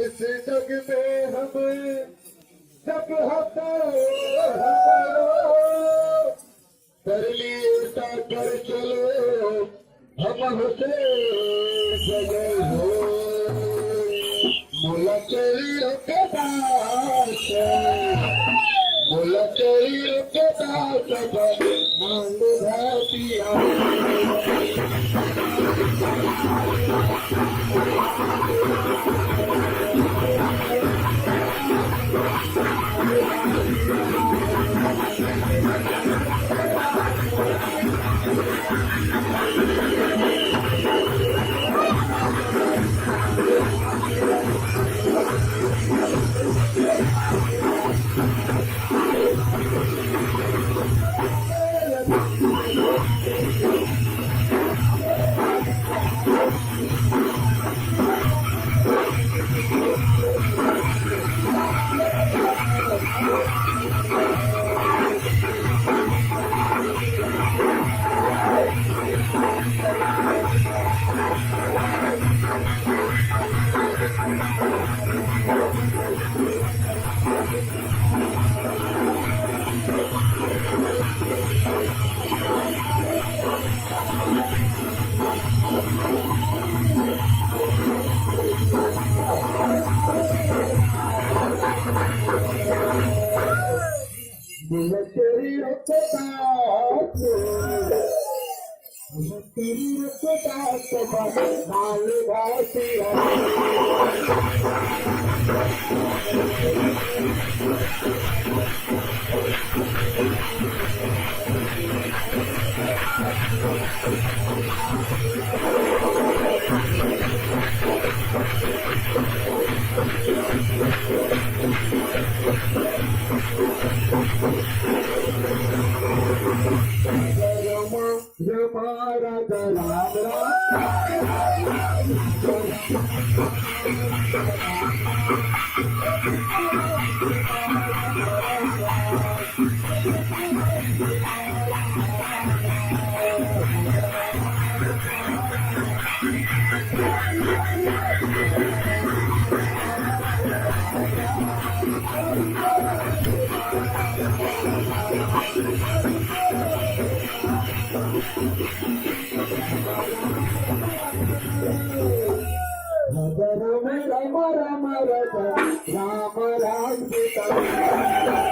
इस जग में हम जब हताओ कर लिए कर चलो हम हुसे जगे हो मुलचरी के दास मुलचरी के दास मांग भातिया मुलचरी के दास मुलचरी के दास मांग भातिया राम राम राम राम सीता